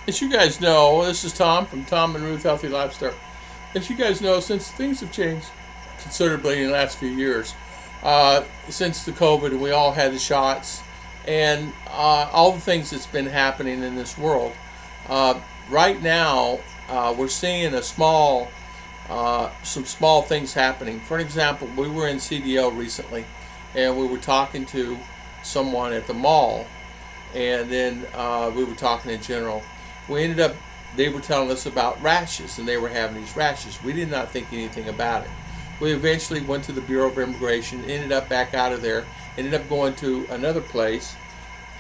As you guys know, this is Tom from Tom and Ruth Healthy Lifestyle. As you guys know, since things have changed considerably in the last few years, since the COVID and we all had the shots, and all the things that's been happening in this world, uh, right now we're seeing some small things happening. For example, we were in CDO recently, and we were talking to someone at the mall, and then we were talking in general. We ended up, they were telling us about rashes, and they were having these rashes. We did not think anything about it. We eventually went to the Bureau of Immigration, ended up back out of there, ended up going to another place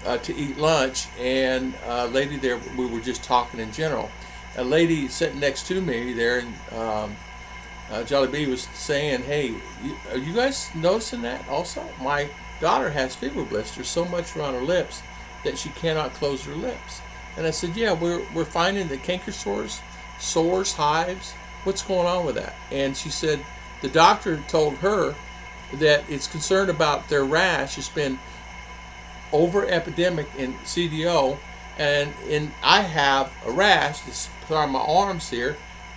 to eat lunch, and a lady there, we were just talking in general. A lady sitting next to me there, and Jolly B was saying, "Hey, are you guys noticing that also? My daughter has fever blisters so much around her lips that she cannot close her lips." And I said, "Yeah, we're finding the canker sores, hives. What's going on with that?" And she said the doctor told her that it's concerned about their rash. It's been over epidemic in CDO, and I have a rash that's on my arms here,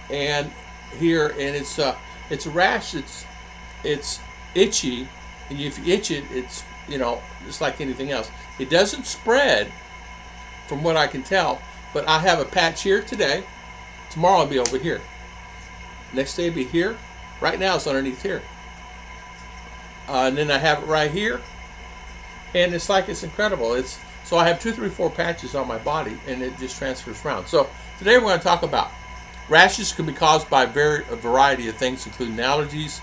and here, and it's a rash it's itchy, and if you itch it, it's like anything else. It doesn't spread, from what I can tell, but I have a patch here today. Tomorrow I'll be over here. Next day I'll be here. Right now it's underneath here, and then I have it right here, and it's like it's incredible. It's so I have 2, 3, 4 patches on my body, and it just transfers around. So today we're going to talk about rashes. Can be caused by a variety of things, including allergies,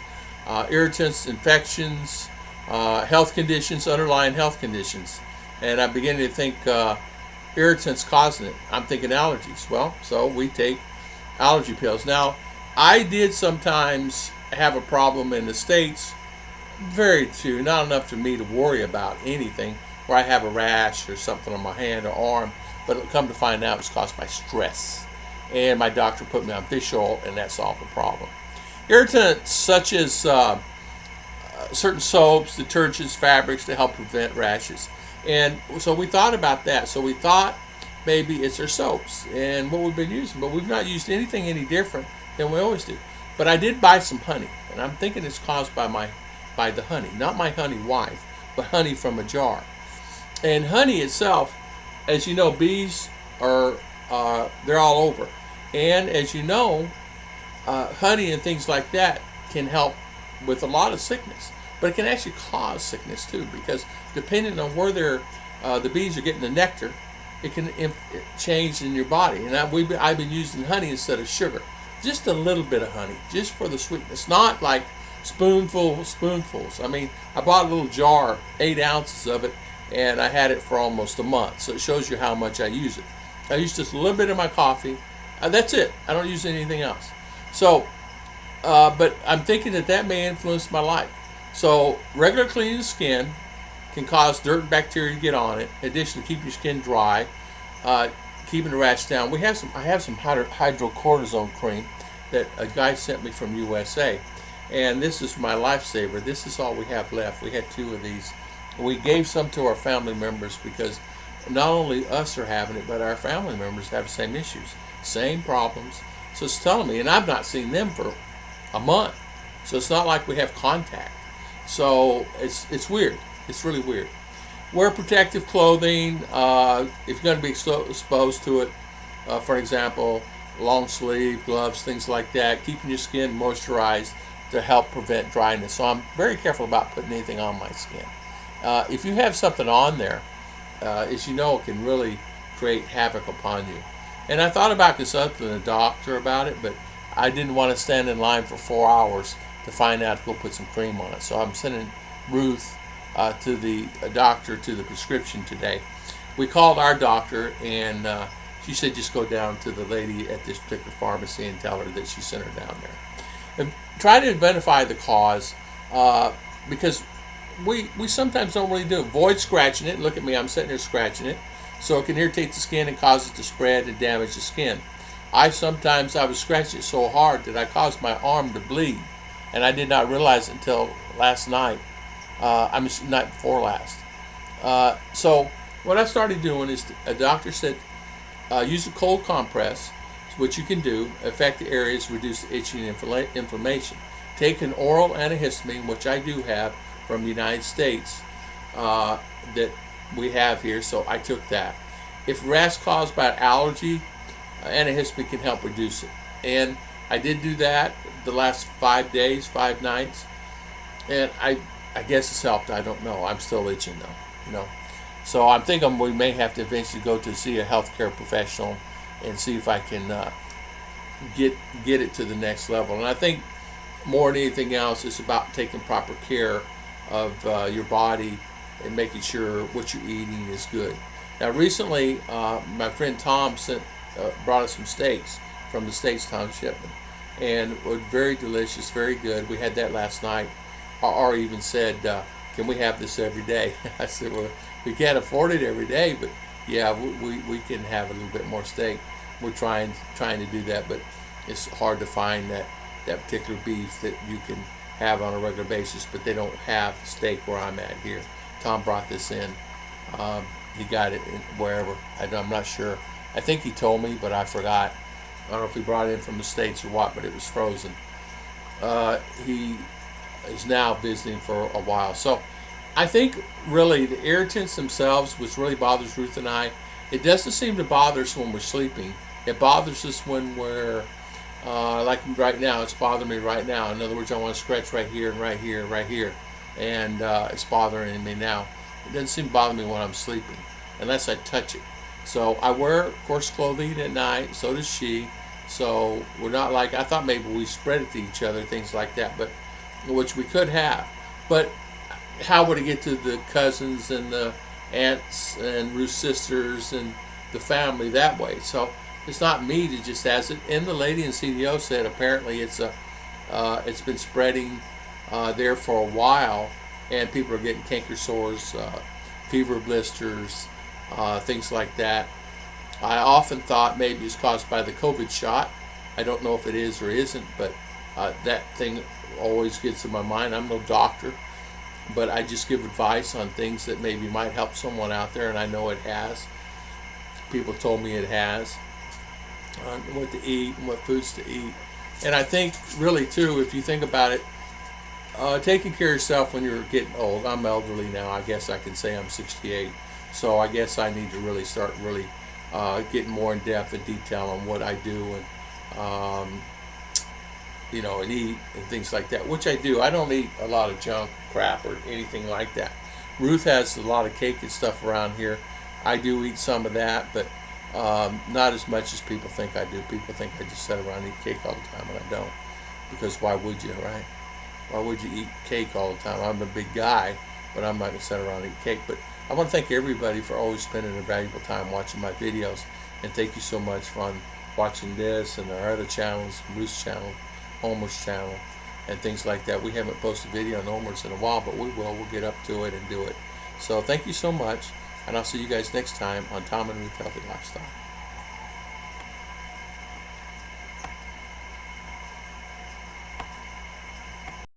irritants, infections, health conditions, underlying health conditions. And I'm beginning to think irritants causing it. I'm thinking allergies. Well, so we take allergy pills. Now, I did sometimes have a problem in the States, very few, not enough for me to worry about anything, where I have a rash or something on my hand or arm, but it'll come to find out it's caused by stress. And my doctor put me on fish oil, and that solved the problem. Irritants such as certain soaps, detergents, fabrics to help prevent rashes. And so we thought about that. So we thought maybe it's our soaps and what we've been using, but we've not used anything any different than we always do. But I did buy some honey, and I'm thinking it's caused by the honey, not my honey wife, but honey from a jar. And honey itself, as you know, bees are they're all over, and as you know, honey and things like that can help with a lot of sickness, but it can actually cause sickness too, because depending on where the bees are getting the nectar, it can change in your body. And I've been using honey instead of sugar, just a little bit of honey, just for the sweetness, not like spoonfuls. I mean, I bought a little jar, 8 ounces of it, and I had it for almost a month. So it shows you how much I use it. I use just a little bit in my coffee. That's it. I don't use anything else. So, but I'm thinking that may influence my life. So regular cleaning the skin can cause dirt and bacteria to get on it. In addition to keep your skin dry, keeping the rash down. I have some hydrocortisone cream that a guy sent me from USA, and this is my lifesaver. This is all we have left. We had 2 of these. We gave some to our family members because not only us are having it, but our family members have the same issues, same problems. So it's telling me, and I've not seen them for a month. So it's not like we have contact. So it's weird. It's really weird. Wear protective clothing if you're going to be exposed to it. For example, long sleeve gloves, things like that. Keeping your skin moisturized to help prevent dryness. So I'm very careful about putting anything on my skin. If you have something on there, as you know, it can really create havoc upon you. And I thought about consulting a doctor about it, but I didn't want to stand in line for 4 hours to find out to go put some cream on it. So I'm sending Ruth to the doctor to the prescription today. We called our doctor, and she said just go down to the lady at this particular pharmacy and tell her that she sent her down there. And try to identify the cause, because we sometimes don't really do it. Avoid scratching it. Look at me, I'm sitting here scratching it. So it can irritate the skin and cause it to spread and damage the skin. I was scratching it so hard that I caused my arm to bleed, and I did not realize it until last night. Night before last. So what I started doing is, a doctor said, use a cold compress, which you can do, affect the areas, reduce the itching and inflammation. Take an oral antihistamine, which I do have from the United States, that we have here, so I took that. If rash caused by allergy, antihistamine can help reduce it. And I did do that the last 5 days, 5 nights, and I guess it's helped. I don't know. I'm still itching though. So I'm thinking we may have to eventually go to see a healthcare professional and see if I can get it to the next level. And I think more than anything else, it's about taking proper care of your body and making sure what you're eating is good. Now, recently, my friend Tom brought us some steaks from the States. Tom shipment, and it was very delicious, very good. We had that last night. Or even said, "Can we have this every day?" I said, "Well, we can't afford it every day, but yeah, we can have a little bit more steak." We're trying to do that, but it's hard to find that particular beef that you can have on a regular basis. But they don't have steak where I'm at here. Tom brought this in. He got it wherever. I'm not sure. I think he told me, but I forgot. I don't know if he brought it in from the States or what, but it was frozen. He is now visiting for a while. So I think really the irritants themselves, which really bothers Ruth and I, it doesn't seem to bother us when we're sleeping. It bothers us when we're, like right now, it's bothering me right now. In other words, I want to scratch right here and right here, right here. And it's bothering me now. It doesn't seem to bother me when I'm sleeping, unless I touch it. So I wear coarse clothing at night, so does she. So we're not like, I thought maybe we spread it to each other, things like that, but which we could have. But how would it get to the cousins and the aunts and Ruth's sisters and the family that way? So it's not me to just has it. And the lady in CDO said apparently it's been spreading there for a while, and people are getting canker sores, fever blisters, things like that. I often thought maybe it's caused by the COVID shot. I don't know if it is or isn't, but that thing always gets in my mind. I'm no doctor, but I just give advice on things that maybe might help someone out there, and I know it has. People told me it has, on what to eat and what foods to eat. And I think really too, if you think about it, taking care of yourself when you're getting old. I'm elderly now. I guess I can say I'm 68. So I guess I need to really start getting more in depth and detail on what I do and and eat and things like that, which I do. I don't eat a lot of junk crap or anything like that. Ruth has a lot of cake and stuff around here. I do eat some of that, but not as much as people think I do. People think I just sit around and eat cake all the time, and I don't. Because why would you, right? Why would you eat cake all the time? I'm a big guy, but I'm not going to sit around and eat cake. But I want to thank everybody for always spending a valuable time watching my videos. And thank you so much for watching this and our other channels, Ruth's channel, Homer's channel, and things like that. We haven't posted a video on Homer's in a while, but we will. We'll get up to it and do it. So thank you so much, and I'll see you guys next time on Tom and Ruth Healthy Lifestyle.